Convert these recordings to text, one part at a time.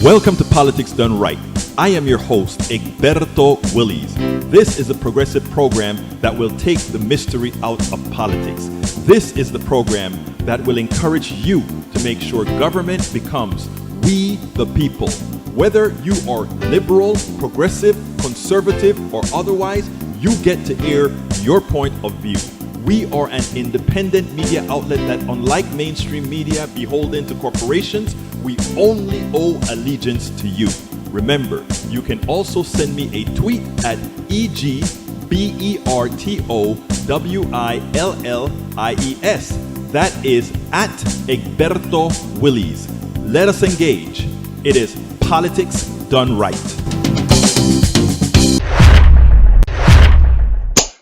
Welcome to Politics Done Right. I am your host, Egberto Willies. This is a progressive program that will take the mystery out of politics. This is the program that will encourage you to make sure government becomes we the people. Whether you are liberal, progressive, conservative, or otherwise, you get to air your point of view. We are an independent media outlet that, unlike mainstream media beholden to corporations, we only owe allegiance to you. Remember, you can also send me a tweet at EGBERTOWILLIES. That is at Egberto Willies. Let us engage. It is Politics Done Right.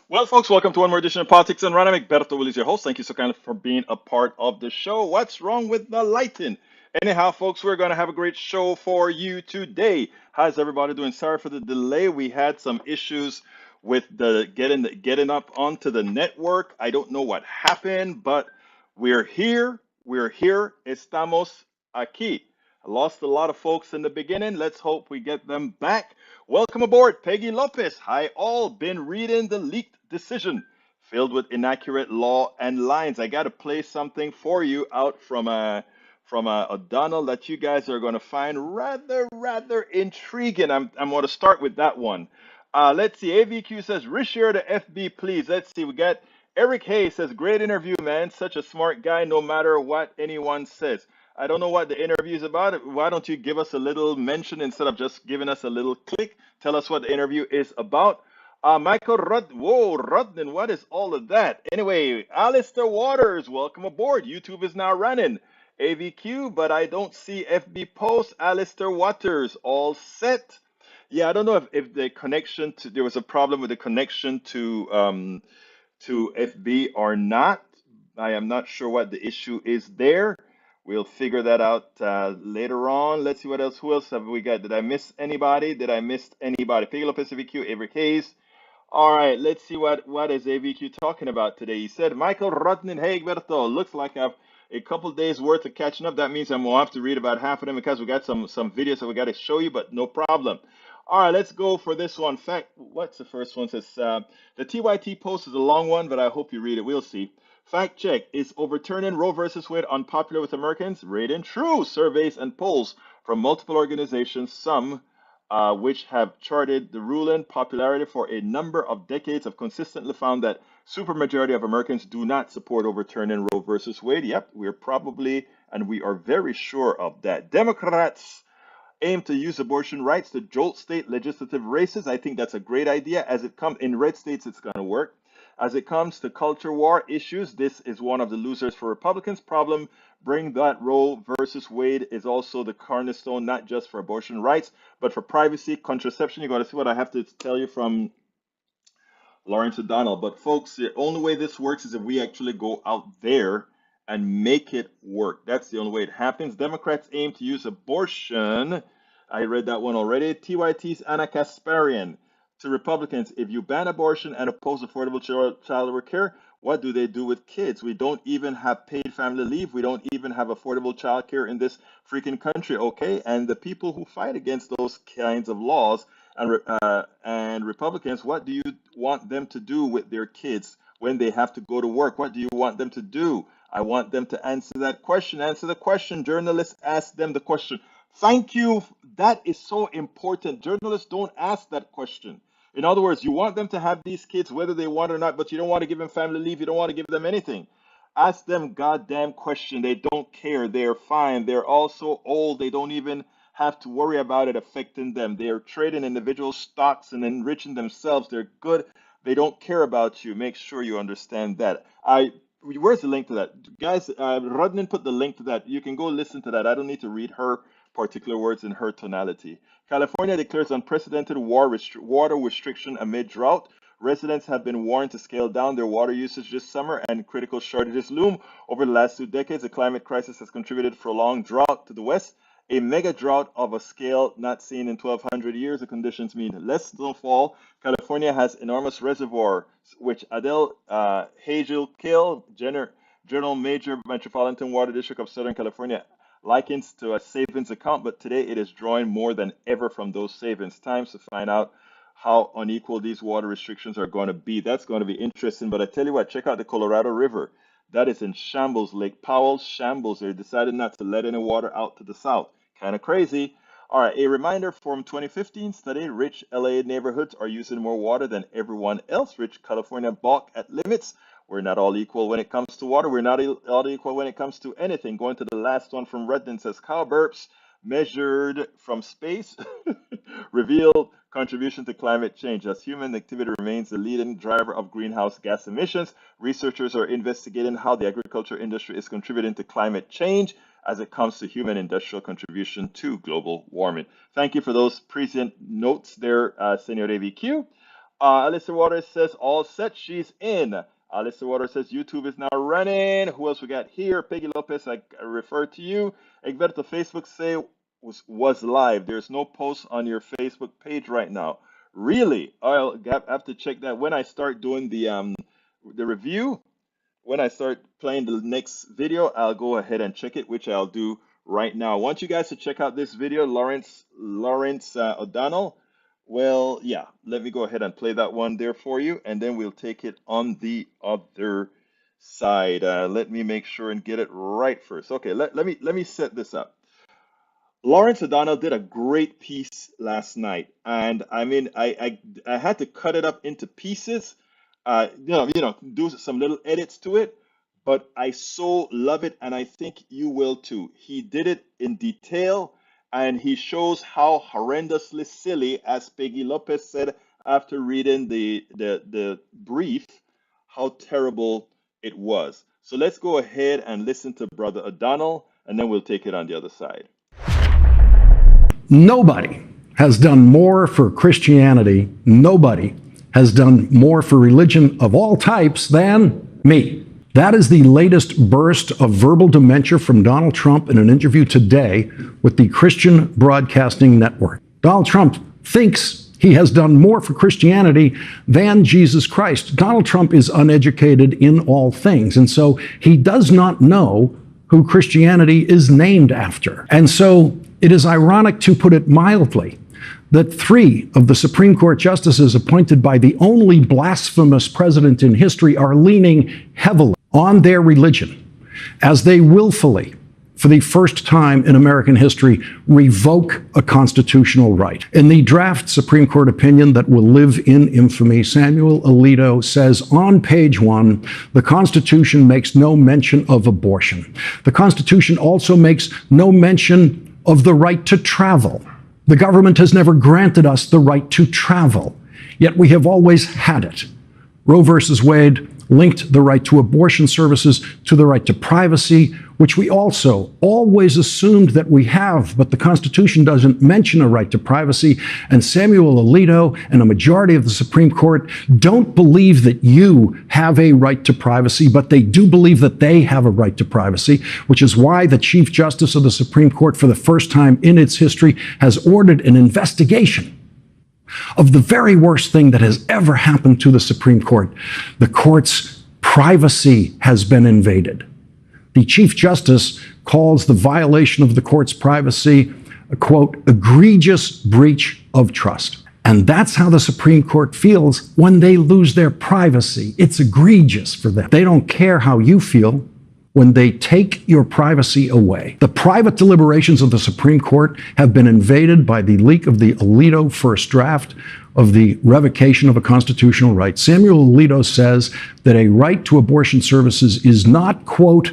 Well, folks, welcome to one more edition of Politics Done Right. I'm Egberto Willies, your host. Thank you so kindly for being a part of the show. What's wrong with the lighting? Anyhow, folks, we're going to have a great show for you today. How's everybody doing? Sorry for the delay. We had some issues with the getting up onto the network. I don't know what happened, but we're here. We're here. Estamos aquí. I lost a lot of folks in the beginning. Let's hope we get them back. Welcome aboard, Peggy Lopez. Hi, all. Been reading the leaked decision filled with inaccurate law and lines. I got to play something for you out from O'Donnell that you guys are going to find rather intriguing. I'm going to start with that one. Let's see. AVQ says, reshare the FB, please. Let's see. We got Eric Hayes says, great interview, man. Such a smart guy, no matter what anyone says. I don't know what the interview is about. Why don't you give us a little mention instead of just giving us a little click? Tell us what the interview is about. Michael Rudden, what is all of that? Anyway, Alistair Waters, welcome aboard. YouTube is now running. AVQ, but I don't see FB post. Alistair Waters, all set. Yeah, I don't know if the connection to, there was a problem with the connection to FB or not. I am not sure what the issue is there. We'll figure that out later on. Let's see what else. Who else have we got? Did I miss anybody? Peggy Lopez, AVQ, Avery Hayes. All right, let's see what is AVQ talking about today. He said, Michael Rudnin, hey, Egberto, looks like I've a couple days worth of catching up. That means I'm going to have to read about half of them because we got some videos that we got to show you, but no problem. All right, let's go for this one. Fact, what's the first one? It says, the TYT post is a long one, but I hope you read it. We'll see. Fact check, is overturning Roe versus Wade unpopular with Americans? Reading true. Surveys and polls from multiple organizations, some which have charted the ruling popularity for a number of decades, have consistently found that supermajority of Americans do not support overturning Roe versus Wade. Yep, we're probably, and we are very sure of that. Democrats aim to use abortion rights to jolt state legislative races. I think that's a great idea. As it comes in red states, it's going to work. As it comes to culture war issues, this is one of the losers for Republicans. Problem, bring that Roe versus Wade is also the cornerstone, not just for abortion rights, but for privacy, contraception. You're going to see what I have to tell you from Lawrence O'Donnell. But folks, the only way this works is if we actually go out there and make it work. That's the only way it happens. Democrats aim to use abortion. I read that one already. TYT's Anna Kasparian. To Republicans, if you ban abortion and oppose affordable child care, what do they do with kids? We don't even have paid family leave. We don't even have affordable child care in this freaking country, okay? And the people who fight against those kinds of laws and Republicans, what do you want them to do with their kids when they have to go to work? What do you want them to do? I want them to answer that question. Answer the question. Journalists ask them the question. Thank you. That is so important. Journalists don't ask that question. In other words, you want them to have these kids whether they want or not, but you don't want to give them family leave. You don't want to give them anything. Ask them goddamn question. They don't care. They're fine. They're also old. They don't even have to worry about it affecting them. They're trading individual stocks and enriching themselves. They're good. They don't care about you. Make sure you understand that. Where's the link to that? Guys, Rodnan put the link to that. You can go listen to that. I don't need to read her particular words in her tonality. California declares unprecedented water restriction amid drought. Residents have been warned to scale down their water usage this summer, and critical shortages loom. Over the last 2 decades, the climate crisis has contributed for a long drought to the west, a mega drought of a scale not seen in 1,200 years. The conditions mean less snowfall. California has enormous reservoirs, which Adele Hazel Kill, General Major Metropolitan Water District of Southern California, likens to a savings account, but today it is drawing more than ever from those savings. Times to find out how unequal these water restrictions are going to be. That's going to be interesting. But I tell you what, check out the Colorado River. That is in shambles. Lake Powell, shambles. They decided not to let any water out to the south. Kind of crazy. All right, a reminder from 2015 study, rich LA neighborhoods are using more water than everyone else. Rich California balk at limits. We're not all equal when it comes to water. We're not all equal when it comes to anything. Going to the last one from Redden says cow burps measured from space reveal contribution to climate change. As human activity remains the leading driver of greenhouse gas emissions, researchers are investigating how the agriculture industry is contributing to climate change as it comes to human industrial contribution to global warming. Thank you for those prescient notes there, Senor AVQ. Alyssa Waters says, all set, she's in. Alyssa Waters says, YouTube is now running. Who else we got here? Peggy Lopez, I refer to you. Egberto, Facebook say was live. There's no post on your Facebook page right now. Really? I'll have to check that when I start doing the review. When I start playing the next video, I'll go ahead and check it, which I'll do right now. I want you guys to check out this video, Lawrence O'Donnell. Well, yeah, let me go ahead and play that one there for you, and then we'll take it on the other side. Let me make sure and get it right first. Okay, let me set this up. Lawrence O'Donnell did a great piece last night, and I mean, I had to cut it up into pieces, do some little edits to it, but I so love it, and I think you will too. He did it in detail, and he shows how horrendously silly, as Peggy Lopez said after reading the brief, how terrible it was. So let's go ahead and listen to Brother O'Donnell, and then we'll take it on the other side. Nobody has done more for Christianity, nobody has done more for religion of all types than me. That is the latest burst of verbal dementia from Donald Trump in an interview today with the Christian Broadcasting Network. Donald Trump thinks he has done more for Christianity than Jesus Christ. Donald Trump is uneducated in all things, and so he does not know who Christianity is named after. And so it is ironic, to put it mildly, that 3 of the Supreme Court justices appointed by the only blasphemous president in history are leaning heavily on their religion as they willfully, for the first time in American history, revoke a constitutional right. In the draft Supreme Court opinion that will live in infamy, Samuel Alito says on page 1, the Constitution makes no mention of abortion. The Constitution also makes no mention of the right to travel. The government has never granted us the right to travel, yet we have always had it. Roe versus Wade linked the right to abortion services to the right to privacy, which we also always assumed that we have, but the Constitution doesn't mention a right to privacy, and Samuel Alito and a majority of the Supreme Court don't believe that you have a right to privacy, but they do believe that they have a right to privacy, which is why the Chief Justice of the Supreme Court, for the first time in its history, has ordered an investigation of the very worst thing that has ever happened to the Supreme Court. The court's privacy has been invaded. The Chief Justice calls the violation of the court's privacy a, quote, egregious breach of trust. And that's how the Supreme Court feels when they lose their privacy. It's egregious for them. They don't care how you feel when they take your privacy away. The private deliberations of the Supreme Court have been invaded by the leak of the Alito first draft of the revocation of a constitutional right. Samuel Alito says that a right to abortion services is not, quote,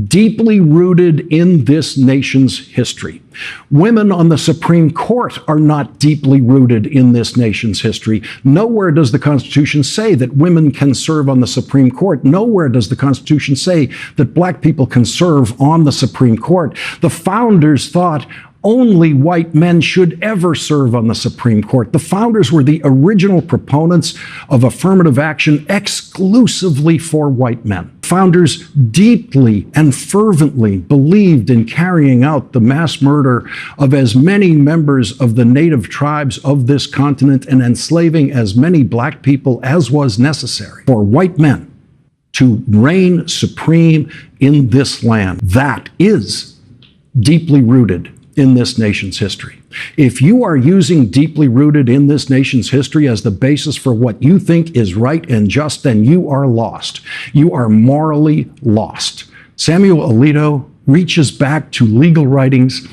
deeply rooted in this nation's history. Women on the Supreme Court are not deeply rooted in this nation's history. Nowhere does the Constitution say that women can serve on the Supreme Court. Nowhere does the Constitution say that black people can serve on the Supreme Court. The founders thought only white men should ever serve on the Supreme Court. The founders were the original proponents of affirmative action exclusively for white men. Founders deeply and fervently believed in carrying out the mass murder of as many members of the native tribes of this continent and enslaving as many black people as was necessary for white men to reign supreme in this land. That is deeply rooted in this nation's history. If you are using deeply rooted in this nation's history as the basis for what you think is right and just, then you are lost. You are morally lost. Samuel Alito reaches back to legal writings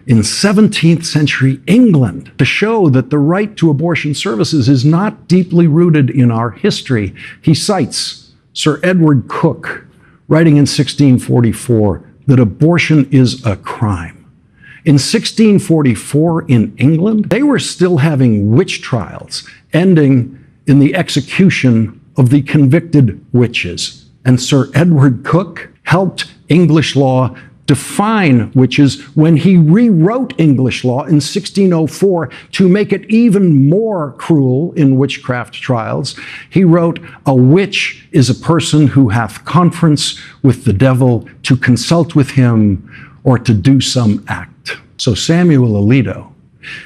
in 17th century England to show that the right to abortion services is not deeply rooted in our history. He cites Sir Edward Coke, writing in 1644 that abortion is a crime. In 1644 in England, they were still having witch trials, ending in the execution of the convicted witches. And Sir Edward Coke helped English law define witches when he rewrote English law in 1604 to make it even more cruel in witchcraft trials. He wrote, "A witch is a person who hath conference with the devil to consult with him or to do some act." So Samuel Alito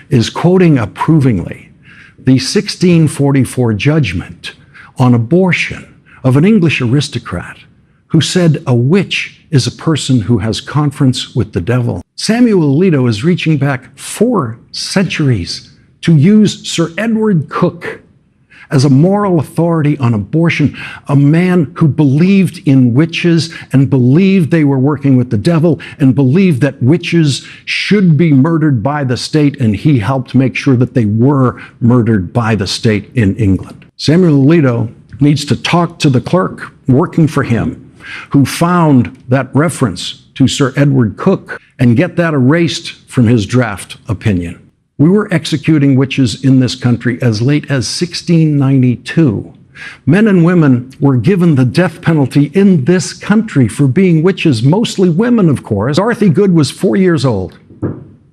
is quoting approvingly the 1644 judgment on abortion of an English aristocrat who said a witch is a person who has conference with the devil. Samuel Alito is reaching back 4 centuries to use Sir Edward Coke as a moral authority on abortion, a man who believed in witches and believed they were working with the devil and believed that witches should be murdered by the state, and he helped make sure that they were murdered by the state in England. Samuel Alito needs to talk to the clerk working for him who found that reference to Sir Edward Coke and get that erased from his draft opinion. We were executing witches in this country as late as 1692. Men and women were given the death penalty in this country for being witches, mostly women, of course. Dorothy Good was 4 years old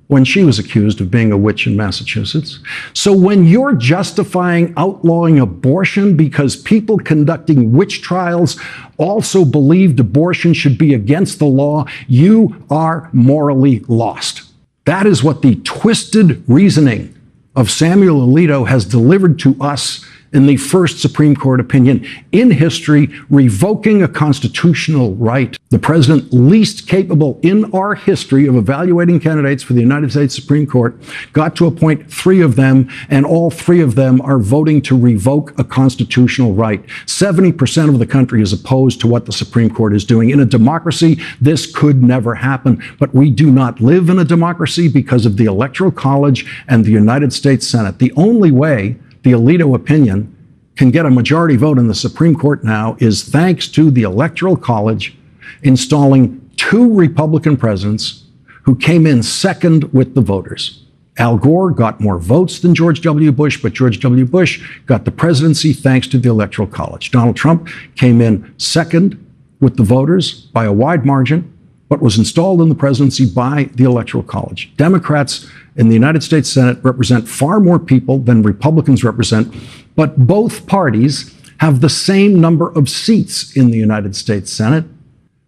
when she was accused of being a witch in Massachusetts. So when you're justifying outlawing abortion because people conducting witch trials also believed abortion should be against the law, you are morally lost. That is what the twisted reasoning of Samuel Alito has delivered to us in the first Supreme Court opinion in history, revoking a constitutional right. The president least capable in our history of evaluating candidates for the United States Supreme Court got to appoint 3 of them, and all 3 of them are voting to revoke a constitutional right. 70% of the country is opposed to what the Supreme Court is doing. In a democracy, this could never happen, but we do not live in a democracy because of the Electoral College and the United States Senate. The only way the Alito opinion can get a majority vote in the Supreme Court now is thanks to the Electoral College installing 2 Republican presidents who came in second with the voters. Al Gore got more votes than George W. Bush, but George W. Bush got the presidency thanks to the Electoral College. Donald Trump came in second with the voters by a wide margin, but was installed in the presidency by the Electoral College. Democrats in the United States Senate represent far more people than Republicans represent, but both parties have the same number of seats in the United States Senate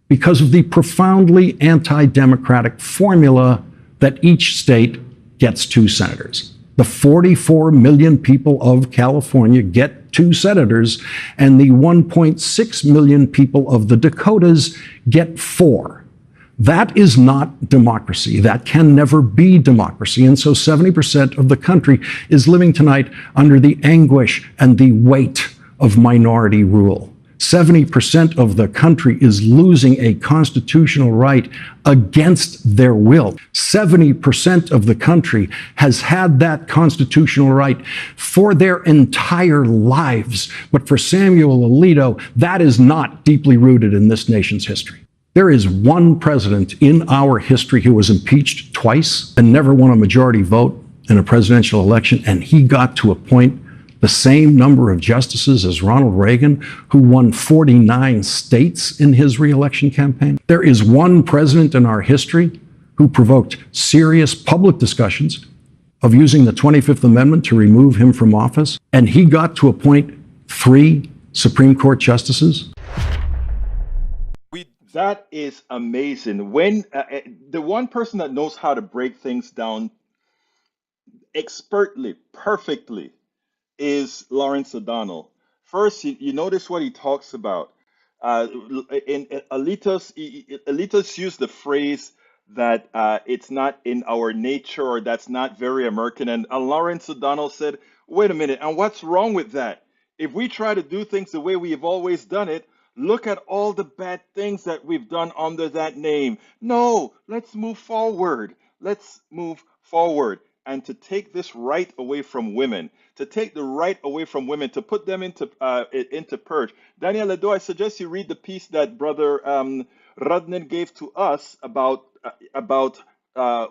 because of the profoundly anti-democratic formula that each state gets 2 senators. The 44 million people of California get 2 senators, and the 1.6 million people of the Dakotas get 4. That is not democracy. That can never be democracy. And so 70% of the country is living tonight under the anguish and the weight of minority rule. 70% of the country is losing a constitutional right against their will. 70% of the country has had that constitutional right for their entire lives. But for Samuel Alito, that is not deeply rooted in this nation's history. There is one president in our history who was impeached twice and never won a majority vote in a presidential election, and he got to appoint the same number of justices as Ronald Reagan, who won 49 states in his reelection campaign. There is one president in our history who provoked serious public discussions of using the 25th Amendment to remove him from office, and he got to appoint 3 Supreme Court justices. That is amazing. When the one person that knows how to break things down expertly, perfectly, is Lawrence O'Donnell. First, you notice what he talks about. In Alitos used the phrase that it's not in our nature or that's not very American. And Lawrence O'Donnell said, wait a minute, and what's wrong with that? If we try to do things the way we have always done it, look at all the bad things that we've done under that name. No, let's move forward. Let's move forward. And to take this right away from women, to take the right away from women, to put them into purge. Daniel Ledo, I suggest you read the piece that Brother Rudnin gave to us about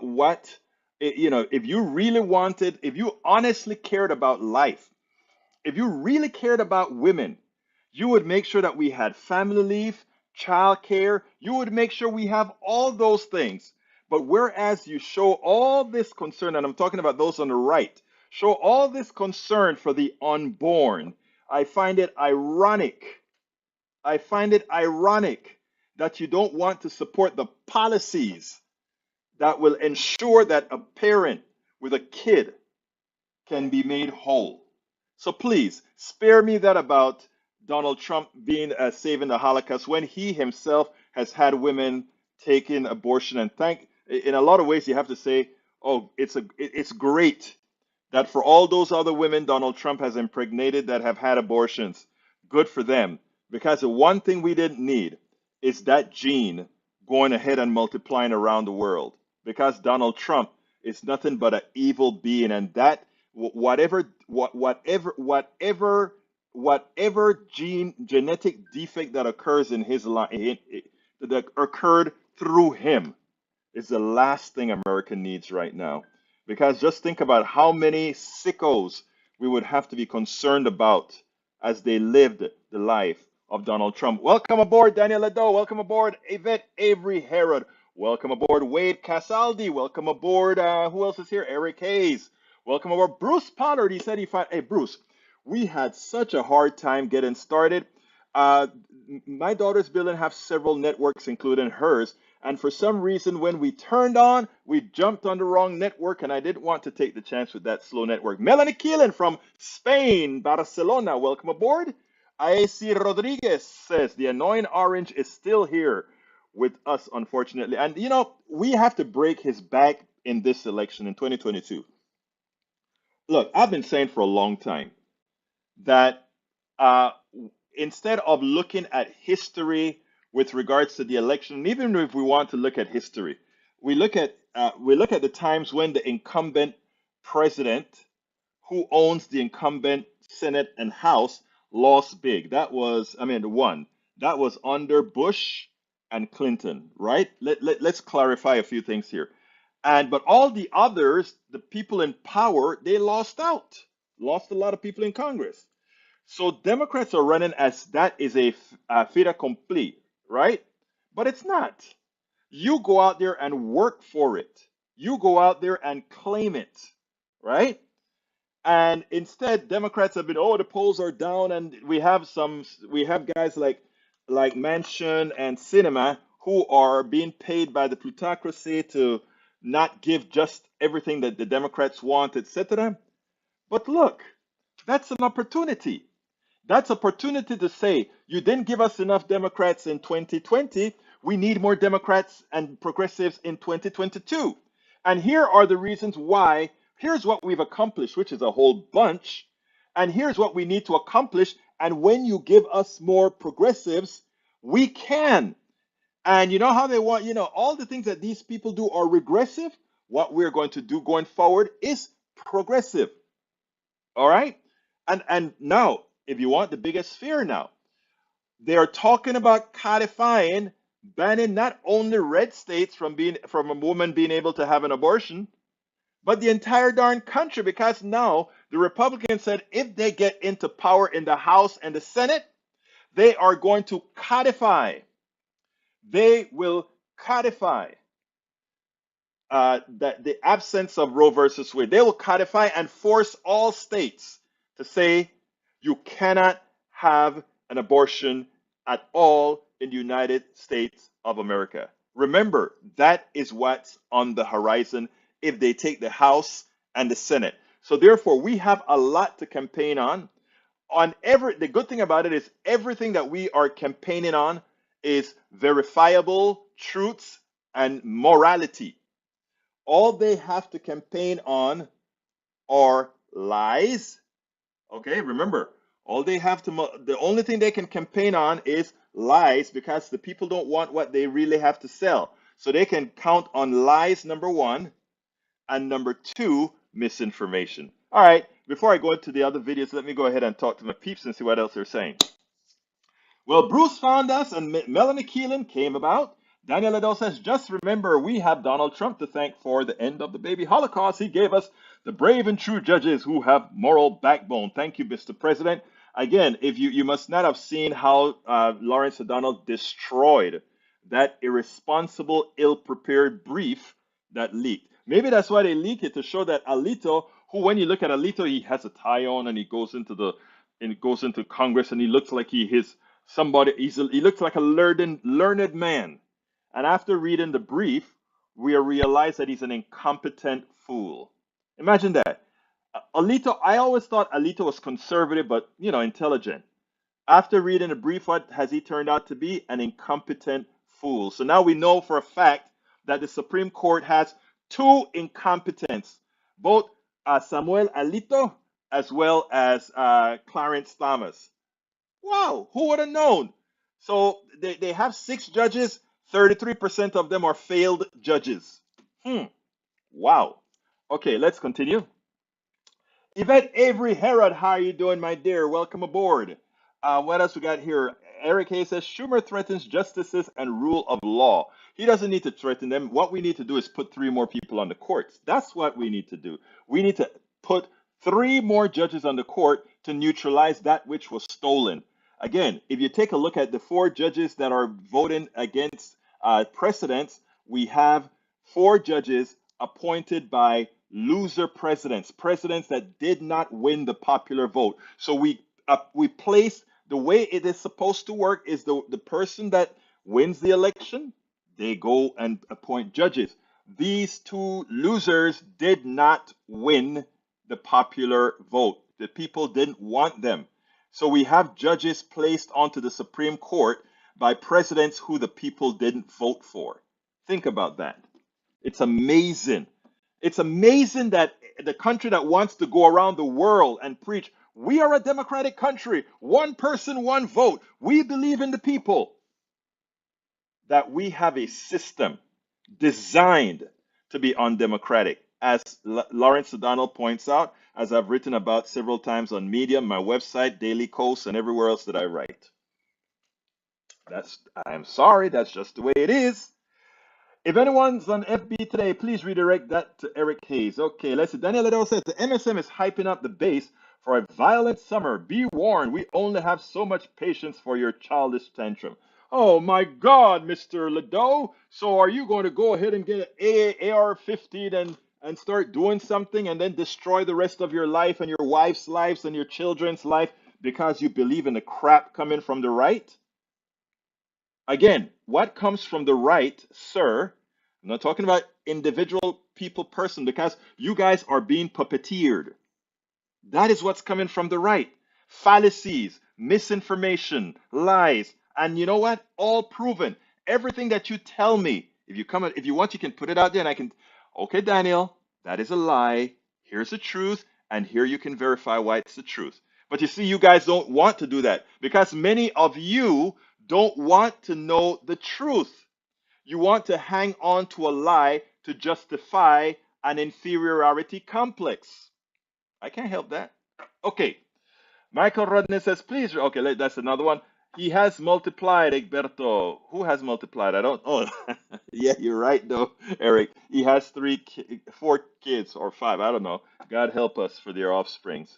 what if you really wanted, if you honestly cared about life, if you really cared about women, you would make sure that we had family leave, child care. You would make sure we have all those things. But whereas you show all this concern, and I'm talking about those on the right, show all this concern for the unborn, I find it ironic. I find it ironic that you don't want to support the policies that will ensure that a parent with a kid can be made whole. So please spare me that about Donald Trump being saving the Holocaust when he himself has had women taking abortion. And in a lot of ways, you have to say, oh, it's great that for all those other women Donald Trump has impregnated that have had abortions, good for them. Because the one thing we didn't need is that gene going ahead and multiplying around the world. Because Donald Trump is nothing but an evil being, and that whatever genetic defect that occurs in his life that occurred through him is the last thing America needs right now. Because just think about how many sickos we would have to be concerned about as they lived the life of Donald Trump. Welcome aboard, Daniel Ledo. Welcome aboard, Yvette Avery Herod. Welcome aboard, Wade Casaldi. Welcome aboard, who else is here? Eric Hayes. Welcome aboard, Bruce Pollard. He said he found, hey, Bruce, we had such a hard time getting started. Uh, my daughter's building have several networks, including hers. And for some reason, when we turned on, we jumped on the wrong network, and I didn't want to take the chance with that slow network. Melanie Keelan from Spain, Barcelona, welcome aboard. Aesi Rodriguez says the annoying orange is still here with us, unfortunately. And we have to break his back in this election in 2022. Look, I've been saying for a long time that uh, instead of looking at history with regards to the election, and even if we want to look at history, we look at the times when the incumbent president, who owns the incumbent Senate and House, lost big. That was, I mean, one that was under Bush and Clinton, right? Let's clarify a few things here. But all the others, the people in power, they lost out, lost a lot of people in Congress. So Democrats are running as that is a fait accompli, right? But it's not. You go out there and work for it. You go out there and claim it, right? And instead, Democrats have been, oh, the polls are down, and we have guys like Manchin and Sinema who are being paid by the plutocracy to not give just everything that the Democrats want, etc. But look, that's an opportunity. That's opportunity to say, you didn't give us enough Democrats in 2020. We need more Democrats and progressives in 2022. And here are the reasons why. Here's what we've accomplished, which is a whole bunch. And here's what we need to accomplish. And when you give us more progressives, we can. And you know how they want, all the things that these people do are regressive. What we're going to do going forward is progressive. All right? And now, if you want the biggest fear now, they are talking about codifying, banning not only red states from a woman being able to have an abortion, but the entire darn country, because now the Republicans said if they get into power in the House and the Senate, they are going to codify. They will codify the absence of Roe versus Wade. They will codify and force all states to say you cannot have an abortion at all in the United States of America. Remember, that is what's on the horizon if they take the House and the Senate. So therefore, we have a lot to campaign on. The good thing about it is everything that we are campaigning on is verifiable truths and morality. All they have to campaign on are lies. Okay, remember, all they have to, the only thing they can campaign on is lies because the people don't want what they really have to sell. So they can count on lies, number one, and number two, misinformation. All right, before I go into the other videos, let me go ahead and talk to my peeps and see what else they're saying. Well, Bruce found us and Melanie Keelan came about. Daniel Adele says, just remember, we have Donald Trump to thank for the end of the baby Holocaust. He gave us the brave and true judges who have moral backbone. Thank you, Mr. President. Again, if you must not have seen how Lawrence O'Donnell destroyed that irresponsible, ill-prepared brief that leaked. Maybe that's why they leak it, to show that Alito, who when you look at Alito, he has a tie on and he goes into Congress and he looks like he looks like a learned man. And after reading the brief, we realize that he's an incompetent fool. Imagine that. Alito, I always thought Alito was conservative, but intelligent. After reading the brief, what has he turned out to be? An incompetent fool. So now we know for a fact that the Supreme Court has two incompetents, both Samuel Alito as well as Clarence Thomas. Wow, who would have known? So they have six judges, 33% of them are failed judges. Wow. Okay, let's continue. Yvette Avery Herod, how are you doing, my dear? Welcome aboard. What else we got here? Eric Hayes says Schumer threatens justices and rule of law. He doesn't need to threaten them. What we need to do is put three more people on the courts. That's what we need to do. We need to put three more judges on the court to neutralize that which was stolen. Again, if you take a look at the four judges that are voting against precedents, we have four judges appointed by loser presidents, presidents that did not win the popular vote. So we place the way it is supposed to work is the person that wins the election, they go and appoint judges. These two losers did not win the popular vote. The people didn't want them. So we have judges placed onto the Supreme Court by presidents who the people didn't vote for. Think about that. It's amazing. It's amazing that the country that wants to go around the world and preach, we are a democratic country, one person, one vote, we believe in the people, that we have a system designed to be undemocratic. As Lawrence O'Donnell points out, as I've written about several times on Medium, my website, Daily Kos, and everywhere else that I write. I'm sorry, that's just the way it is. If anyone's on FB today, please redirect that to Eric Hayes. Okay, let's see. Daniel Liddell says the MSM is hyping up the base for a violent summer. Be warned, we only have so much patience for your childish tantrum. Oh my God, Mr. Liddell. So are you going to go ahead and get an AR-15 and start doing something and then destroy the rest of your life and your wife's lives and your children's life because you believe in the crap coming from the right? Again, what comes from the right, sir? I'm not talking about individual person, because you guys are being puppeteered. That is what's coming from the right. Fallacies, misinformation, lies, and you know what? All proven. Everything that you tell me, if you want, you can put it out there and I can, okay, Daniel, that is a lie. Here's the truth, and here you can verify why it's the truth. But you see, you guys don't want to do that because many of you don't want to know the truth. You want to hang on to a lie to justify an inferiority complex. I can't help that. Okay. Michael Rodney says, please. Okay, that's another one. He has multiplied, Egberto. Who has multiplied? I don't. Oh, yeah, you're right, though, Eric. He has four kids or five. I don't know. God help us for their offsprings.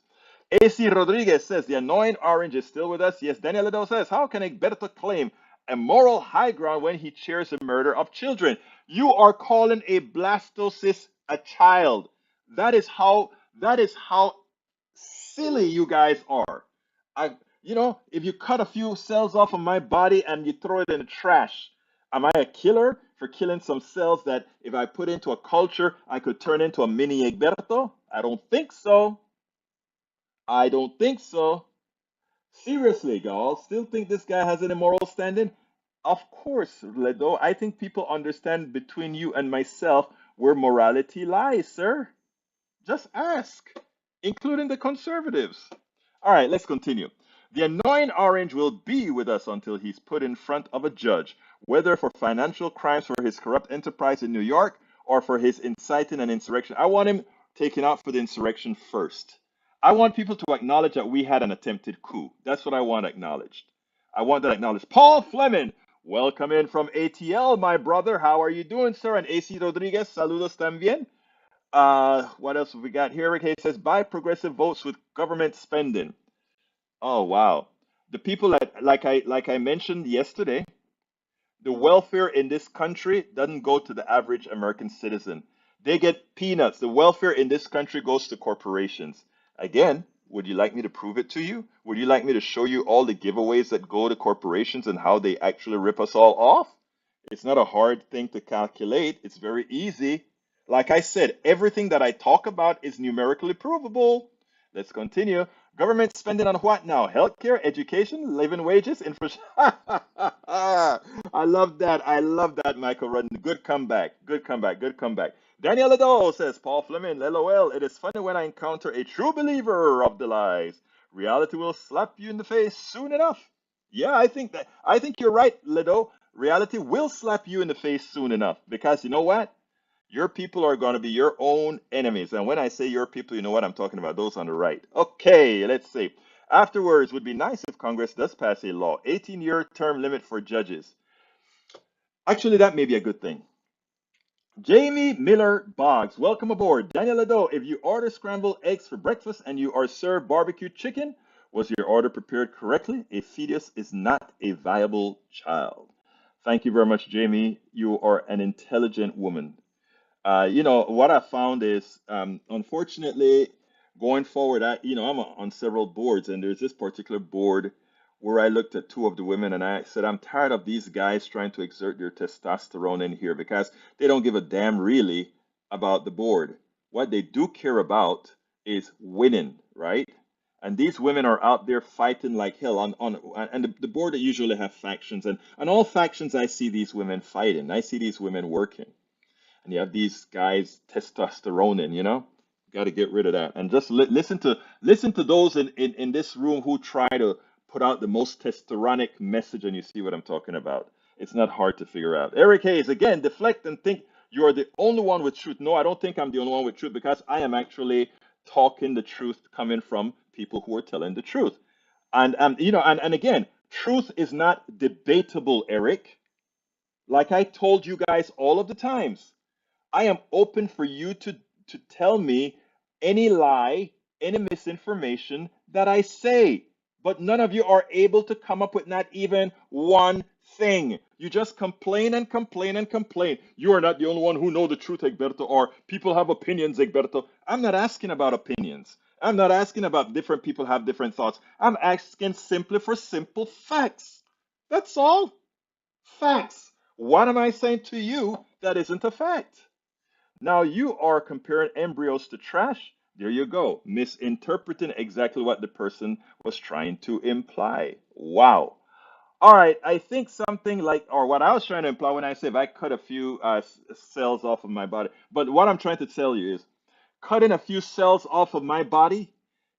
AC Rodriguez says, the annoying orange is still with us. Yes, Daniel Liddell says, how can Egberto claim a moral high ground when he cheers the murder of children? You are calling a blastocyst a child. That is how silly you guys are. If you cut a few cells off of my body and you throw it in the trash, am I a killer for killing some cells that if I put into a culture, I could turn into a mini Egberto? I don't think so. I don't think so. Seriously, y'all, still think this guy has any moral standing? Of course, Ledo. I think people understand between you and myself where morality lies, sir. Just ask, including the conservatives. All right, let's continue. The annoying orange will be with us until he's put in front of a judge, whether for financial crimes for his corrupt enterprise in New York or for his inciting an insurrection. I want him taken out for the insurrection first. I want people to acknowledge that we had an attempted coup. That's what I want acknowledged. I want that acknowledged. Paul Fleming, welcome in from ATL, my brother. How are you doing, sir? And AC Rodriguez, saludos también. What else have we got here? Rick Hayes says, buy progressive votes with government spending. Oh wow. The people that like I mentioned yesterday, the welfare in this country doesn't go to the average American citizen. They get peanuts. The welfare in this country goes to corporations. Again, would you like me to prove it to you? Would you like me to show you all the giveaways that go to corporations and how they actually rip us all off? It's not a hard thing to calculate. It's very easy. Like I said, everything that I talk about is numerically provable. Let's continue. Government spending on what now? Healthcare, education, living wages, infrastructure. I love that. I love that, Michael Rudden. Good comeback. Good comeback. Good comeback. Daniel Ado says, Paul Fleming, LOL. It is funny when I encounter a true believer of the lies. Reality will slap you in the face soon enough. Yeah, I think you're right, Lido. Reality will slap you in the face soon enough because you know what? Your people are going to be your own enemies. And when I say your people, you know what I'm talking about. Those on the right. Okay, let's see. Afterwards, would be nice if Congress does pass a law. 18-year term limit for judges. Actually, that may be a good thing. Jamie Miller Boggs, welcome aboard. Daniel Lado, if you order scrambled eggs for breakfast and you are served barbecue chicken, was your order prepared correctly? A fetus is not a viable child. Thank you very much, Jamie. You are an intelligent woman. What I found is, unfortunately, going forward, I'm on several boards, and there's this particular board where I looked at two of the women and I said, I'm tired of these guys trying to exert their testosterone in here because they don't give a damn really about the board. What they do care about is winning, right? And these women are out there fighting like hell on and the board that usually have factions and all factions I see these women fighting. I see these women working and you have these guys testosterone in, got to get rid of that and just listen to those in this room who try to put out the most testosteronic message, and you see what I'm talking about. It's not hard to figure out. Eric Hayes, again, deflect and think you are the only one with truth. No, I don't think I'm the only one with truth because I am actually talking the truth coming from people who are telling the truth. And again, truth is not debatable, Eric. Like I told you guys all of the times. I am open for you to tell me any lie, any misinformation that I say. But none of you are able to come up with not even one thing. You just complain and complain and complain. You are not the only one who know the truth, Egberto, or people have opinions, Egberto. I'm not asking about opinions. I'm not asking about different people have different thoughts. I'm asking simply for simple facts. That's all. Facts. What am I saying to you that isn't a fact? Now you are comparing embryos to trash. There you go, misinterpreting exactly what the person was trying to imply. Wow. All right, I think something like, or what I was trying to imply when I said if I cut a few cells off of my body, but what I'm trying to tell you is cutting a few cells off of my body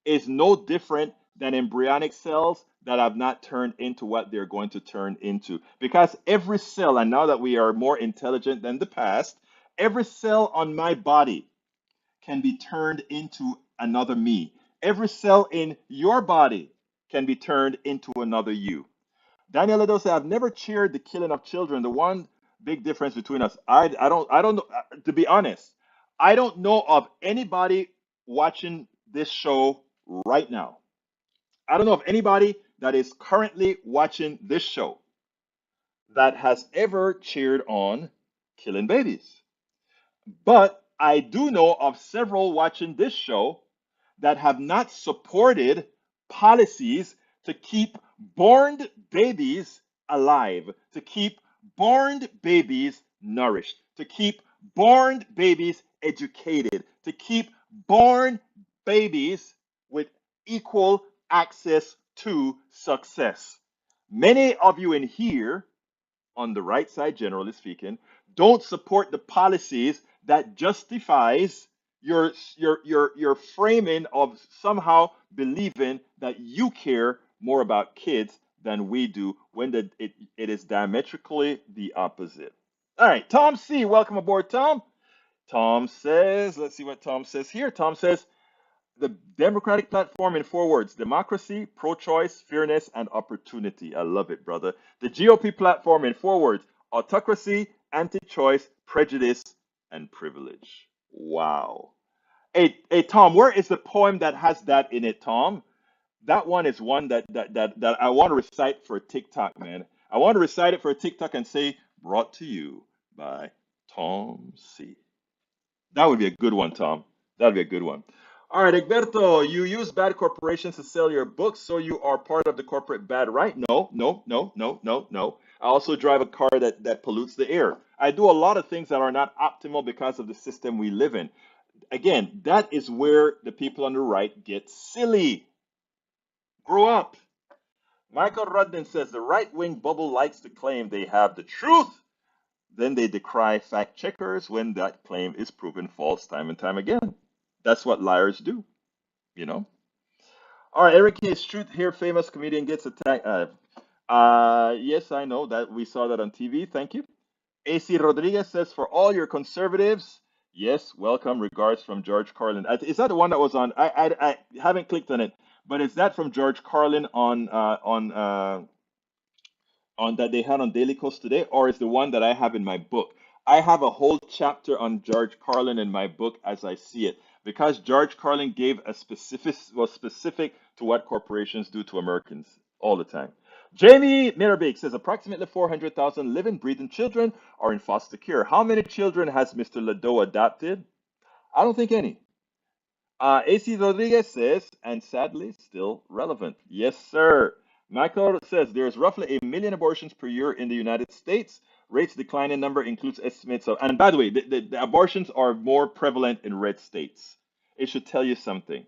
is no different than embryonic cells that have not turned into what they're going to turn into. Because every cell, and now that we are more intelligent than the past, every cell on my body can be turned into another me. Every cell in your body can be turned into another you. Daniel Ledo said, I've never cheered the killing of children. The one big difference between us, I don't know, to be honest, I don't know of anybody watching this show right now. I don't know of anybody that is currently watching this show that has ever cheered on killing babies. But I do know of several watching this show that have not supported policies to keep born babies alive, to keep born babies nourished, to keep born babies educated, to keep born babies with equal access to success. Many of you in here on the right side, generally speaking, don't support the policies that justifies your framing of somehow believing that you care more about kids than we do when it is diametrically the opposite. All right, Tom C, welcome aboard, Tom. Tom says, let's see what Tom says here. Tom says, the Democratic platform in 4 words: democracy, pro choice, fairness, and opportunity. I love it, brother. The GOP platform in 4 words: autocracy, anti choice, prejudice, and privilege. Wow. Hey, Tom, where is the poem that has that in it, Tom? That one is one that I want to recite for TikTok, man. I want to recite it for TikTok and say, brought to you by Tom C. That would be a good one, Tom. That would be a good one. All right, Egberto, you use bad corporations to sell your books, so you are part of the corporate bad, right? No, no, no, no, no, no. I also drive a car that pollutes the air. I do a lot of things that are not optimal because of the system we live in. Again, that is where the people on the right get silly. Grow up. Michael Rudden says the right wing bubble likes to claim they have the truth. Then they decry fact checkers when that claim is proven false time and time again. That's what liars do, you know? All right, Eric is truth here. Famous comedian gets attacked. Yes, I know that we saw that on TV. Thank you. AC Rodriguez says, for all your conservatives, yes, welcome. Regards from George Carlin. Is that the one that was on? I haven't clicked on it, but is that from George Carlin on that they had on Daily Kos today, or is the one that I have in my book? I have a whole chapter on George Carlin in my book as I see it, because George Carlin gave a specific was specific to what corporations do to Americans all the time. Jamie Mirabake says approximately 400,000 living, breathing children are in foster care. How many children has Mr. Ledo adopted? I don't think any. AC Rodriguez says, and sadly, still relevant. Yes, sir. Michael says there's roughly 1 million abortions per year in the United States. Rates declining number includes estimates of, and by the way, the abortions are more prevalent in red states. It should tell you something.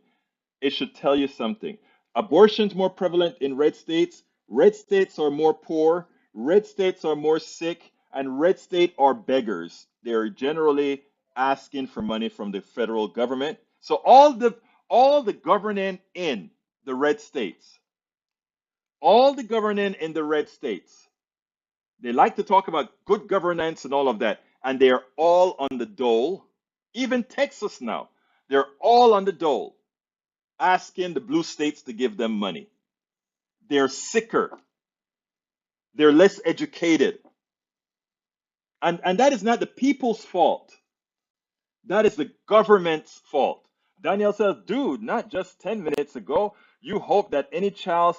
It should tell you something. Abortions more prevalent in red states. Red states are more poor. Red states are more sick, and red state are beggars. They're generally asking for money from the federal government. So all the governing in the red states, all the governing in the red states, they like to talk about good governance and all of that, and they are all on the dole. Even Texas now, they're all on the dole, asking the blue states to give them money. They're sicker. They're less educated. And that is not the people's fault. That is the government's fault. Daniel says, dude, not just 10 minutes ago, you hope that any child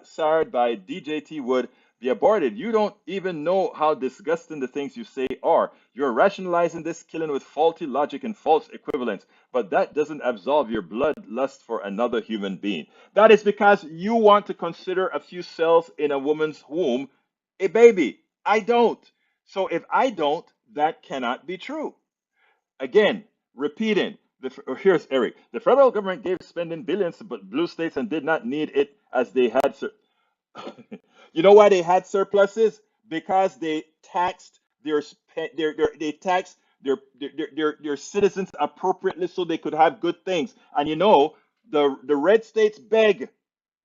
sired by DJT would be aborted. You don't even know how disgusting the things you say are. You're rationalizing this killing with faulty logic and false equivalence, but that doesn't absolve your bloodlust for another human being. That is because you want to consider a few cells in a woman's womb a baby. I don't. So if I don't, that cannot be true. Again, repeating. Here's Eric. The federal government gave spending billions to blue states and did not need it as they had. You know why they had surpluses? Because they taxed they taxed their citizens appropriately so they could have good things. And you know, the red states beg,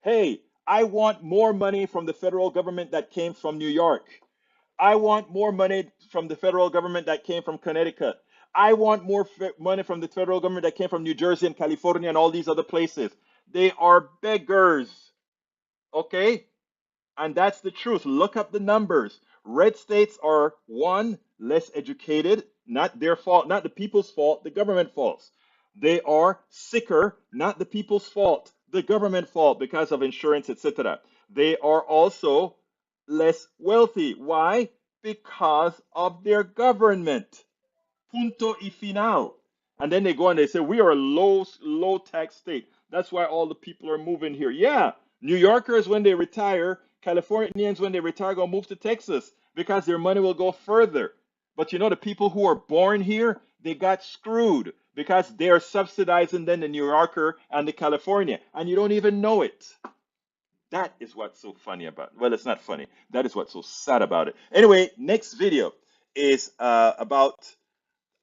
hey, I want more money from the federal government that came from New York. I want more money from the federal government that came from Connecticut. I want more money from the federal government that came from New Jersey and California and all these other places. They are beggars. Okay? And that's the truth. Look up the numbers. Red states are one, less educated, not their fault, not the people's fault, the government faults. They are sicker, not the people's fault, the government fault because of insurance, etc. They are also less wealthy. Why? Because of their government. Punto y final. And then they go and they say, we are a low tax state. That's why all the people are moving here. Yeah, New Yorkers, when they retire, Californians, when they retire, go move to Texas because their money will go further. But you know, the people who are born here, they got screwed because they're subsidizing then the New Yorker and the California, and you don't even know it. That is what's so funny about it. Well, it's not funny. That is what's so sad about it. Anyway, next video is about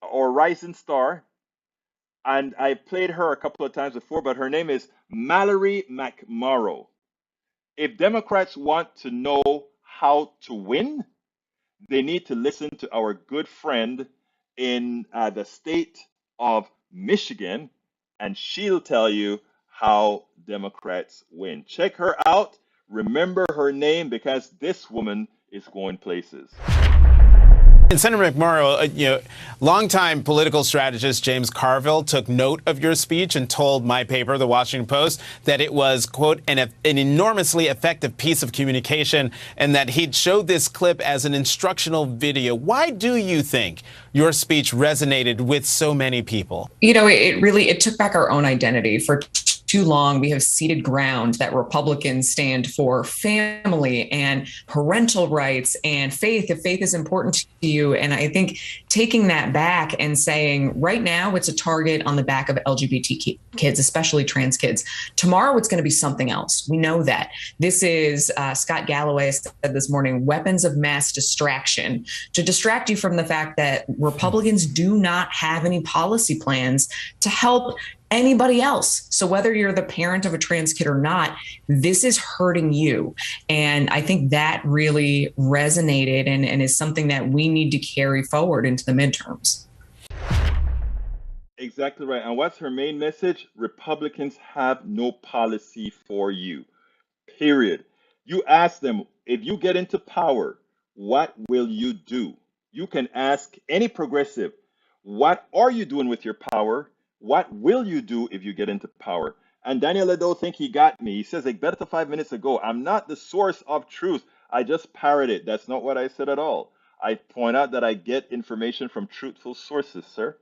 our rising star. And I played her a couple of times before, but her name is Mallory McMorrow. If Democrats want to know how to win, they need to listen to our good friend in the state of Michigan, and she'll tell you how Democrats win. Check her out. Remember her name because this woman is going places. And Senator McMorrow, longtime political strategist James Carville took note of your speech and told my paper, The Washington Post, that it was, quote, an enormously effective piece of communication and that he'd showed this clip as an instructional video. Why do you think your speech resonated with so many people? It took back our own identity. For too long, we have ceded ground that Republicans stand for family and parental rights and faith, if faith is important to you. And I think taking that back and saying right now it's a target on the back of LGBT kids, especially trans kids. Tomorrow it's going to be something else. We know that. This is, Scott Galloway said this morning, weapons of mass distraction, to distract you from the fact that Republicans do not have any policy plans to help anybody else. So whether you're the parent of a trans kid or not, this is hurting you. And I think that really resonated and is something that we need to carry forward into the midterms. Exactly right. And what's her main message? Republicans have no policy for you. Period. You ask them, if you get into power, what will you do? You can ask any progressive, what are you doing with your power? What will you do if you get into power? And Daniel Ledo think he got me. He says, Egberto 5 minutes ago, I'm not the source of truth. I just parroted. That's not what I said at all. I point out that I get information from truthful sources, sir.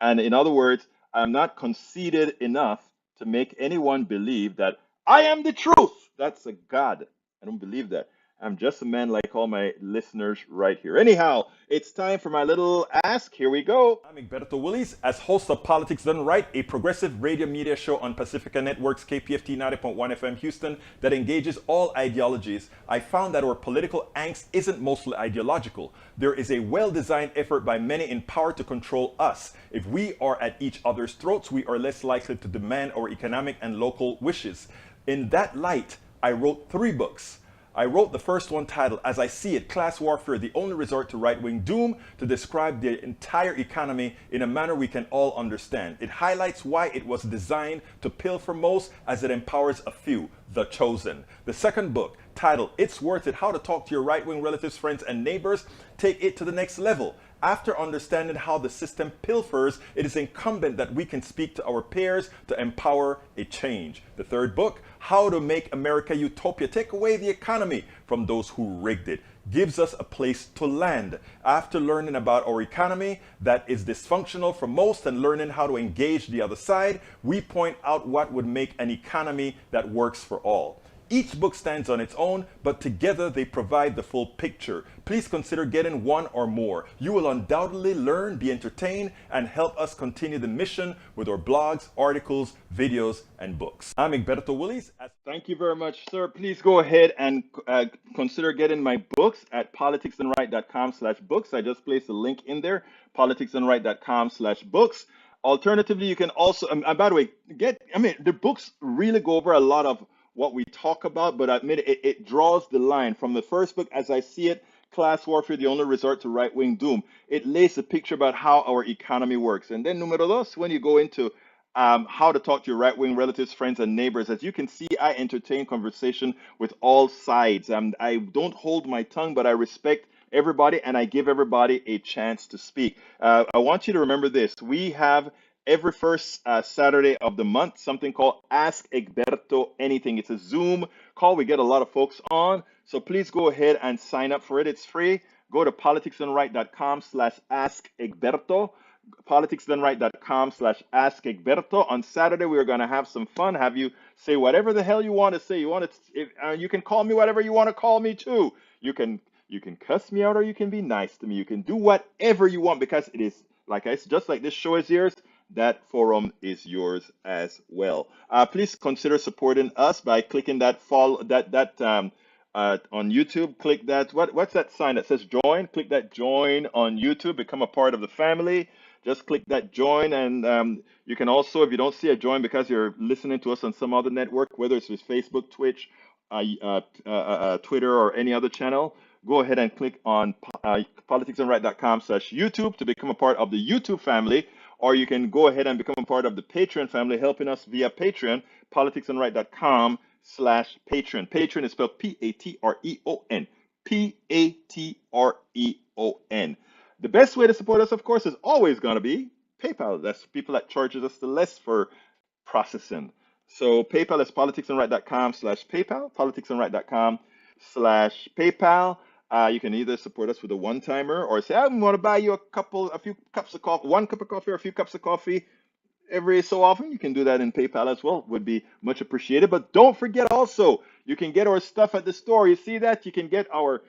And in other words, I'm not conceited enough to make anyone believe that I am the truth. That's a God. I don't believe that. I'm just a man like all my listeners right here. Anyhow, it's time for my little ask. Here we go. I'm Egberto Willies, as host of Politics Done Right, a progressive radio media show on Pacifica Network's KPFT 90.1 FM Houston that engages all ideologies. I found that our political angst isn't mostly ideological. There is a well-designed effort by many in power to control us. If we are at each other's throats, we are less likely to demand our economic and local wishes. In that light, I wrote 3 books. I wrote the first one titled, As I See It, Class Warfare, the Only Resort to Right-Wing Doom, to describe the entire economy in a manner we can all understand. It highlights why it was designed to pilfer most as it empowers a few, the chosen. The second book, titled, It's Worth It, How to Talk to Your Right-Wing Relatives, Friends, and Neighbors, take it to the next level. After understanding how the system pilfers, it is incumbent that we can speak to our peers to empower a change. The third book, How to Make America Utopia, Take Away the Economy from Those Who Rigged It, gives us a place to land. After learning about our economy that is dysfunctional for most and learning how to engage the other side, we point out what would make an economy that works for all. Each book stands on its own, but together they provide the full picture. Please consider getting one or more. You will undoubtedly learn, be entertained, and help us continue the mission with our blogs, articles, videos, and books. I'm Egberto Willies. Thank you very much, sir. Please go ahead and consider getting my books at politicsandright.com/books. I just placed a link in there, politicsandright.com/books. Alternatively, you can also, by the way, the books really go over a lot of what we talk about, but I admit it draws the line from the first book, As I See It, Class Warfare, the Only Resort to Right-Wing Doom. It lays a picture about how our economy works. And then numero dos, when you go into how to talk to your right-wing relatives, friends, and neighbors, as you can see, I entertain conversation with all sides. I don't hold my tongue, but I respect everybody, and I give everybody a chance to speak. I want you to remember this. We have every first Saturday of the month, something called Ask Egberto Anything. It's a Zoom call. We get a lot of folks on. So please go ahead and sign up for it. It's free. Go to politicsandright.com/Ask Egberto. politicsandright.com/Ask Egberto. On Saturday, we are going to have some fun. Have you say whatever the hell you want to say. You can call me whatever you want to call me too. You can cuss me out or you can be nice to me. You can do whatever you want because it is just like this show is yours. that forum is yours as well. Please consider supporting us by clicking that follow that on YouTube. Click that what's that sign that says join? Click that join on YouTube. Become a part of the family. Just click that join, and you can also, if you don't see a join because you're listening to us on some other network, whether it's with Facebook, Twitch, Twitter, or any other channel, go ahead and click on politicsandright.com/YouTube to become a part of the YouTube family, or you can go ahead and become a part of the Patreon family, helping us via Patreon, politicsandright.com/Patreon. Patreon is spelled Patreon. Patreon. The best way to support us, of course, is always going to be PayPal. That's people that charges us the less for processing. So PayPal is politicsandright.com/PayPal, politicsandright.com/PayPal. You can either support us with a one-timer or say, I want to buy you a few cups of coffee, one cup of coffee or a few cups of coffee every so often. You can do that in PayPal as well. Would be much appreciated. But don't forget also, you can get our stuff at the store. You see that? You can get our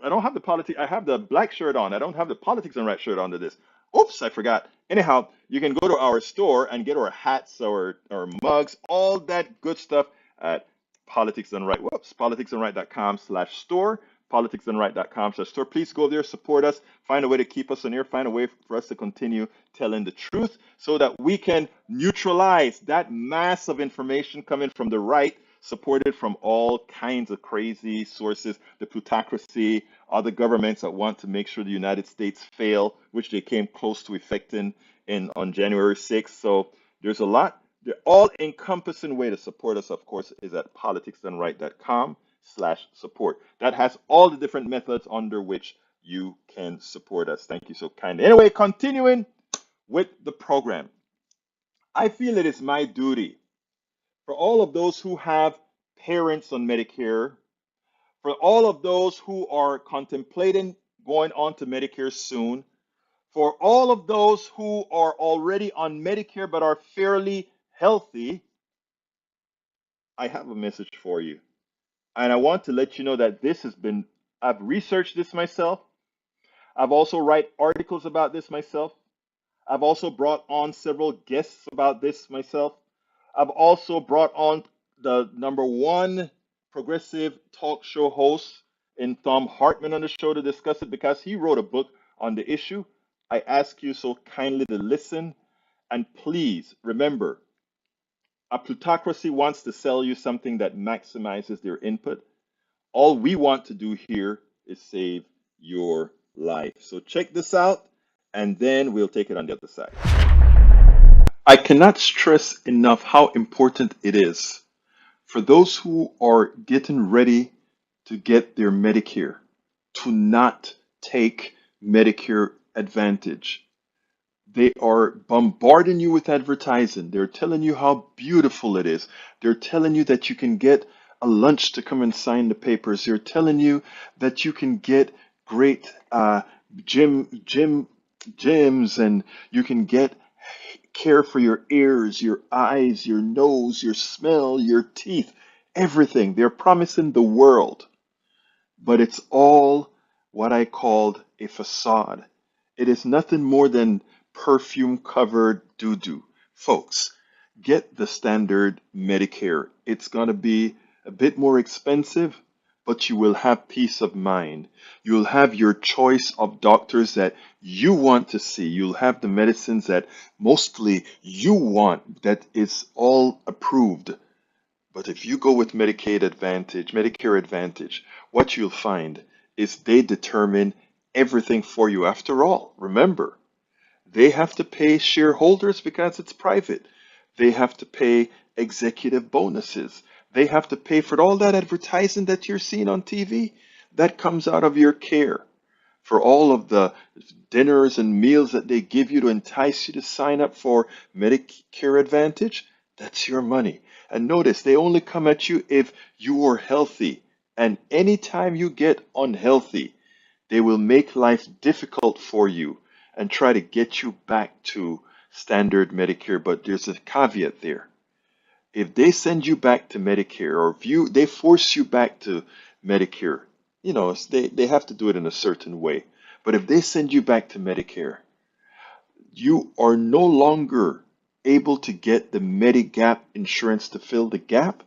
I don't have the politics. I have the black shirt on. I don't have the Politics and Right shirt onto this. Oops, I forgot. Anyhow, you can go to our store and get our hats, our mugs, all that good stuff at Politics and Right. Whoops, politicsandright.com/store. Politicsandright.com/store. Please go there, support us, find a way to keep us on air, find a way for us to continue telling the truth so that we can neutralize that mass of information coming from the right, supported from all kinds of crazy sources, the plutocracy, other governments that want to make sure the United States fail, which they came close to effecting on January 6th. So there's a lot. The all-encompassing way to support us, of course, is at politicsandright.com/support. That has all the different methods under which you can support us. Thank you so kindly. Anyway, continuing with the program. I feel it is my duty for all of those who have parents on Medicare, for all of those who are contemplating going on to Medicare soon, for all of those who are already on Medicare but are fairly healthy, I have a message for you. And I want to let you know that I've researched this myself. I've also write articles about this myself. I've also brought on several guests about this myself. I've also brought on the #1 progressive talk show host in Thom Hartmann on the show to discuss it because he wrote a book on the issue. I ask you so kindly to listen, and please remember, a plutocracy wants to sell you something that maximizes their input. All we want to do here is save your life. So check this out, and then we'll take it on the other side. I cannot stress enough how important it is for those who are getting ready to get their Medicare to not take Medicare Advantage. They are bombarding you with advertising. They're telling you how beautiful it is. They're telling you that you can get a lunch to come and sign the papers. They're telling you that you can get great gyms, and you can get care for your ears, your eyes, your nose, your smell, your teeth, everything. They're promising the world, but it's all what I called a facade. It is nothing more than perfume covered doo-doo. Folks, get the standard Medicare. It's going to be a bit more expensive, but you will have peace of mind. You'll have your choice of doctors that you want to see. You'll have the medicines that mostly you want, that is all approved. But if you go with Medicare Advantage, what you'll find is they determine everything for you. After all, remember, they have to pay shareholders because it's private. They have to pay executive bonuses. They have to pay for all that advertising that you're seeing on TV. That comes out of your care. For all of the dinners and meals that they give you to entice you to sign up for Medicare Advantage, that's your money. And notice, they only come at you if you are healthy. And anytime you get unhealthy, they will make life difficult for you and try to get you back to standard Medicare. But there's a caveat there. If they send you back to Medicare, or if they force you back to Medicare, they have to do it in a certain way. But if they send you back to Medicare, you are no longer able to get the Medigap insurance to fill the gap.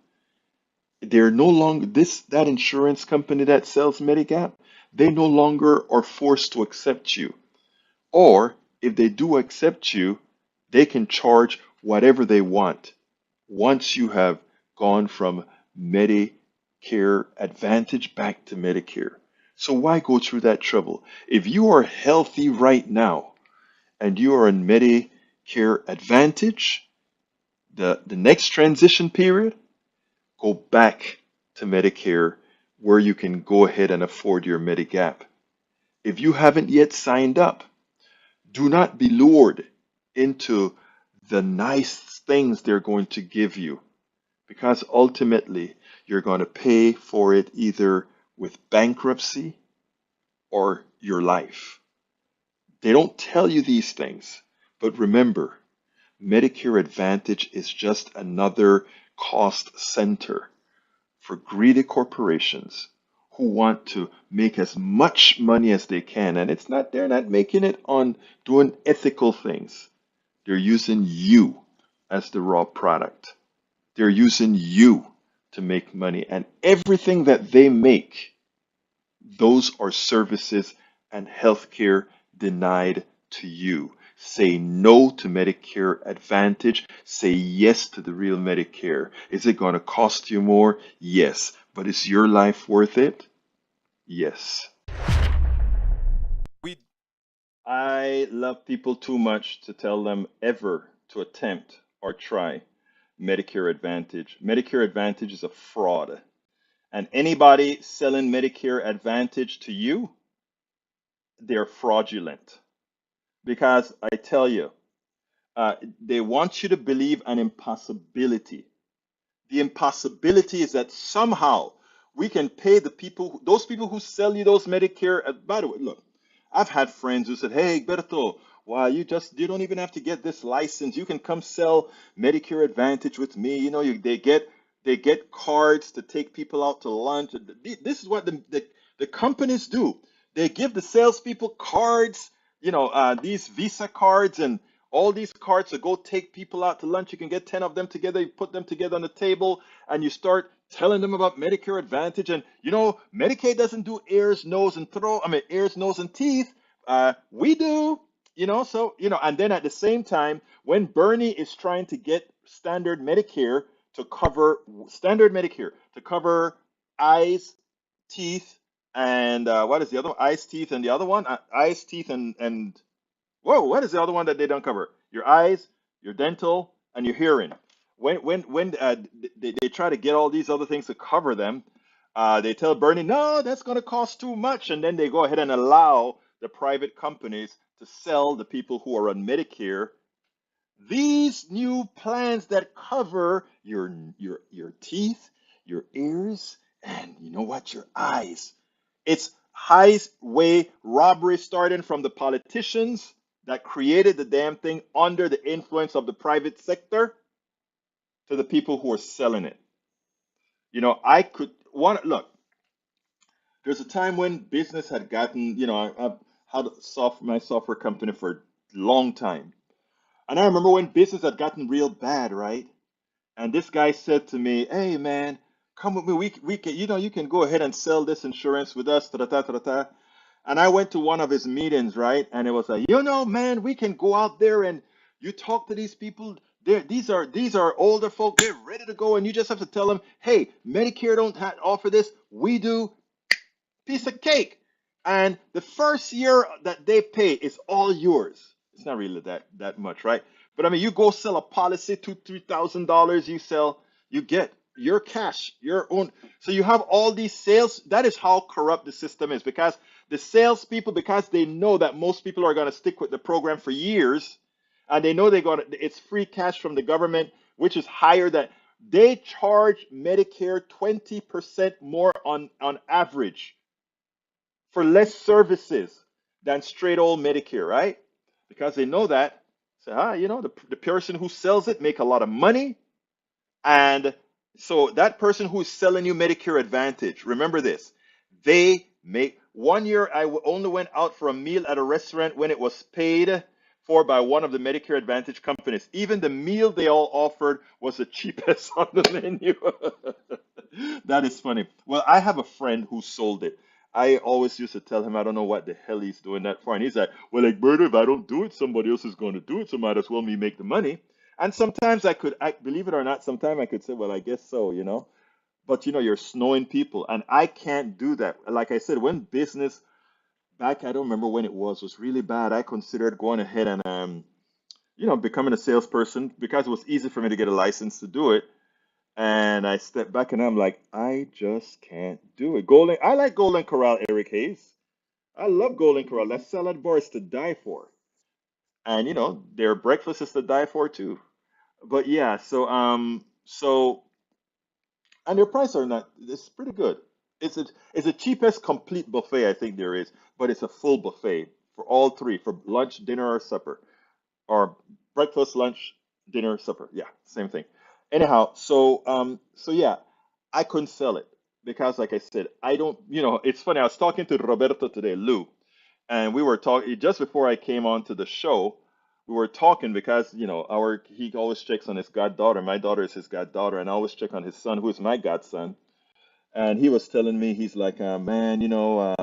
They're no longer that insurance company that sells Medigap, they no longer are forced to accept you. Or if they do accept you, they can charge whatever they want once you have gone from Medicare Advantage back to Medicare. So why go through that trouble? If you are healthy right now and you are in Medicare Advantage, the next transition period, go back to Medicare where you can go ahead and afford your Medigap. If you haven't yet signed up, do not be lured into the nice things they're going to give you because ultimately you're going to pay for it either with bankruptcy or your life. They don't tell you these things, but remember, Medicare Advantage is just another cost center for greedy corporations who want to make as much money as they can. And they're not making it on doing ethical things. They're using you as the raw product. They're using you to make money. And everything that they make, those are services and healthcare denied to you. Say no to Medicare Advantage. Say yes to the real Medicare. Is it going to cost you more? Yes. But is your life worth it? Yes. I love people too much to tell them ever to attempt or try Medicare Advantage. Medicare Advantage is a fraud. And anybody selling Medicare Advantage to you, they're fraudulent. Because I tell you, they want you to believe an impossibility. The impossibility is that somehow we can pay those people who sell you those Medicare. By the way, look, I've had friends who said, "Hey, Berto, why you don't even have to get this license. You can come sell Medicare Advantage with me. You know, they get cards to take people out to lunch. This is what the companies do. They give the salespeople cards, these Visa cards and all these cards to go take people out to lunch. You can get 10 of them together, you put them together on the table, and you start telling them about Medicare Advantage. And Medicaid doesn't do ears, nose, and ears, nose, and teeth. We do, and then at the same time, when Bernie is trying to get standard Medicare to cover eyes, teeth, and what is the other one? Eyes, teeth, and the other one? Eyes, teeth, and whoa, what is the other one that they don't cover? Your eyes, your dental, and your hearing. When they try to get all these other things to cover them, they tell Bernie, no, that's going to cost too much, and then they go ahead and allow the private companies to sell the people who are on Medicare these new plans that cover your teeth, your ears, and you know what, your eyes. It's highway robbery starting from the politicians that created the damn thing under the influence of the private sector to the people who are selling it. I could one look. There's a time when business had gotten, I've had my software company for a long time. And I remember when business had gotten real bad, right? And this guy said to me, "Hey man, come with me. We can, you can go ahead and sell this insurance with us." Ta ta ta ta ta. And I went to one of his meetings, right? And it was like, man, we can go out there and you talk to these people. These are older folk. They're ready to go, and you just have to tell them, "Hey, Medicare don't offer this. We do." Piece of cake. And the first year that they pay is all yours. It's not really that much, right? But I mean, you go sell a policy, $2,000-$3,000, you get your cash, your own. So you have all these sales. That is how corrupt the system is because the salespeople, because they know that most people are going to stick with the program for years, and they know it's free cash from the government, which is higher than they charge Medicare 20% more on average for less services than straight old Medicare, right? Because they know that. Say, the person who sells it make a lot of money. And so that person who is selling you Medicare Advantage, remember this, they make 1 year, only went out for a meal at a restaurant when it was paid for by one of the Medicare Advantage companies. Even the meal they all offered was the cheapest on the menu. That is funny. Well, I have a friend who sold it. I always used to tell him I don't know what the hell he's doing that for. And he's like, well, like, Berta, if I don't do it, somebody else is going to do it, so might as well me make the money. And sometimes believe it or not, sometimes I could say, well, I guess so, you know. But, you know, you're snowing people. And I can't do that. Like I said, when business back, I don't remember when it was really bad. I considered going ahead and, you know, becoming a salesperson because it was easy for me to get a license to do it. And I stepped back and I'm like, I just can't do it. I like Golden Corral, Eric Hayes. I love Golden Corral. That salad bar is to die for. And, you know, their breakfast is to die for too. But yeah, and their prices are not, it's pretty good. It's the cheapest complete buffet I think there is, but it's a full buffet for all three, for lunch, dinner, or supper, or breakfast, lunch, dinner, supper. Yeah, same thing. Anyhow, so yeah, I couldn't sell it because, like I said, I don't, you know, it's funny. I was talking to Roberto today, Lou, and we were talking just before I came on to the show. We were talking because, you know, he always checks on his goddaughter. My daughter is his goddaughter, and I always check on his son, who is my godson. And he was telling me, he's like, man, you know,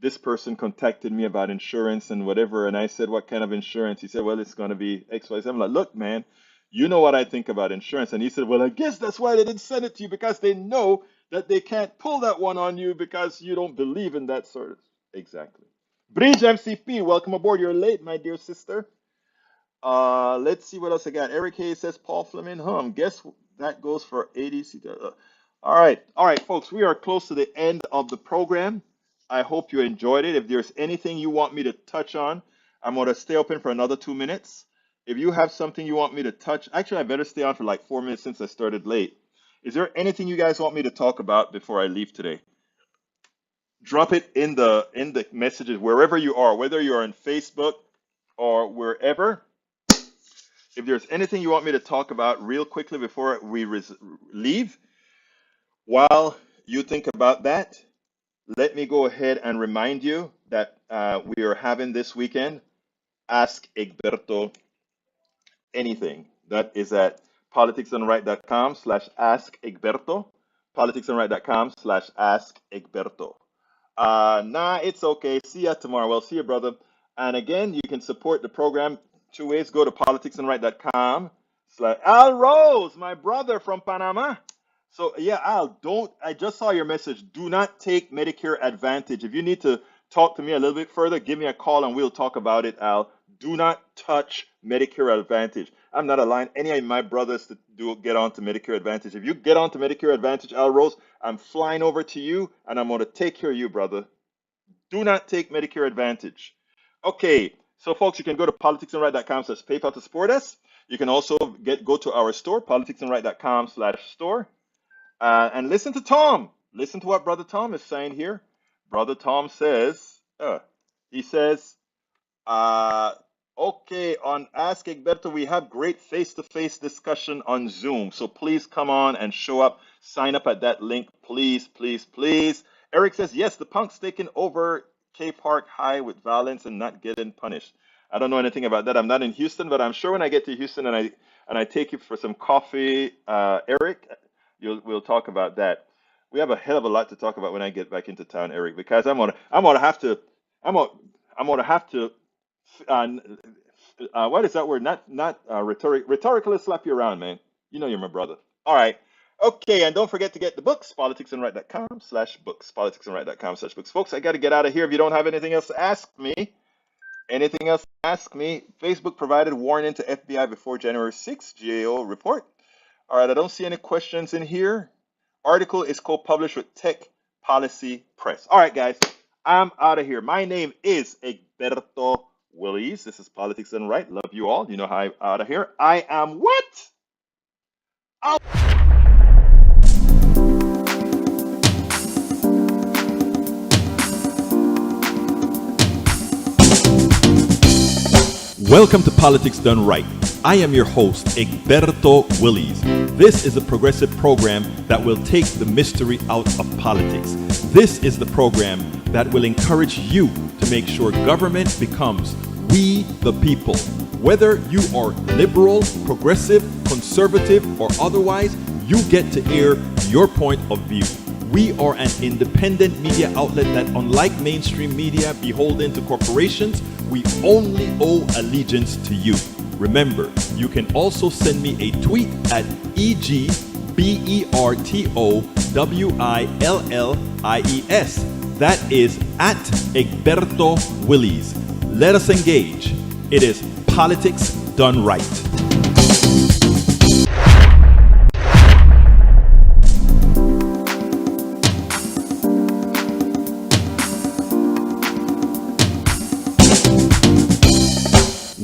this person contacted me about insurance and whatever. And I said, what kind of insurance? He said, well, it's going to be X, Y, Z. I'm like, look, man, you know what I think about insurance. And he said, well, I guess that's why they didn't send it to you, because they know that they can't pull that one on you because you don't believe in that sort of. Exactly. Bridge MCP, welcome aboard. You're late, my dear sister. Let's see what else I got. Eric Hayes says Paul Fleming Guess that goes for ADC. All right, folks, we are close to the end of the program. I hope you enjoyed it. If there's anything you want me to touch on, I'm going to stay open for another 2 minutes. If you have something you want me to touch, actually, I better stay on for like 4 minutes since I started late. Is there anything you guys want me to talk about before I leave today? Drop it in the messages wherever you are, whether you're on Facebook or wherever. If there's anything you want me to talk about real quickly before we leave, while you think about that, let me go ahead and remind you that we are having this weekend Ask Egberto Anything. That is at politicsandright.com/Ask Egberto. Politicsandright.com/Ask Egberto. Nah, it's okay. See ya tomorrow. Well, see you, brother. And again, you can support the program 2 ways. Go to politicsandright.com. Al Rose, my brother from Panama. So yeah, Al, I just saw your message. Do not take Medicare Advantage. If you need to talk to me a little bit further, give me a call and we'll talk about it, Al. Do not touch Medicare Advantage. I'm not allowing any of my brothers to get onto Medicare Advantage. If you get onto Medicare Advantage, Al Rose, I'm flying over to you and I'm going to take care of you, brother. Do not take Medicare Advantage. Okay, so folks, you can go to politicsandright.com/PayPal to support us. You can also go to our store, politicsandright.com/store, and listen to Tom. Listen to what Brother Tom is saying here. Brother Tom says, he says, okay, on Ask Egberto, we have great face-to-face discussion on Zoom. So please come on and show up. Sign up at that link, please, please, please. Eric says, yes, the punk's taking over K Park High with violence and not getting punished. I don't know anything about that. I'm not in Houston, but I'm sure when I get to Houston and I take you for some coffee, Eric, we'll talk about that. We have a hell of a lot to talk about when I get back into town, Eric, because I'm gonna have to what is that word? Not rhetorically slap you around, man. You know you're my brother. All right. Okay, and don't forget to get the books, politicsandright.com/books, politicsandright.com/books. Folks, I got to get out of here. If you don't have anything else to ask me, Facebook provided warning to FBI before January 6th, GAO report. All right, I don't see any questions in here. Article is co-published with Tech Policy Press. All right, guys, I'm out of here. My name is Egberto Willies. This is Politics and Right. Love you all. You know how I'm out of here. I am what? Welcome to Politics Done Right. I am your host, Egberto Willies. This is a progressive program that will take the mystery out of politics. This is the program that will encourage you to make sure government becomes we the people. Whether you are liberal, progressive, conservative, or otherwise, you get to air your point of view. We are an independent media outlet that, unlike mainstream media beholden to corporations, we only owe allegiance to you. Remember, you can also send me a tweet at EGBERTOWILLIES. That is at Egberto Willies. Let us engage. It is politics done right.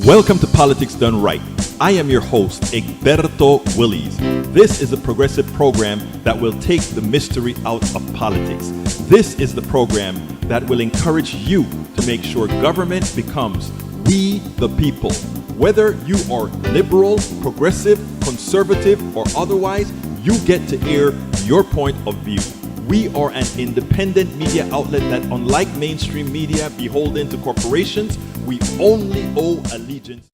Welcome to Politics Done Right. I am your host, Egberto Willies. This is a progressive program that will take the mystery out of politics. This is the program that will encourage you to make sure government becomes we the people. Whether you are liberal, progressive, conservative, or otherwise, you get to air your point of view. We are an independent media outlet that, unlike mainstream media beholden to corporations, we only owe allegiance.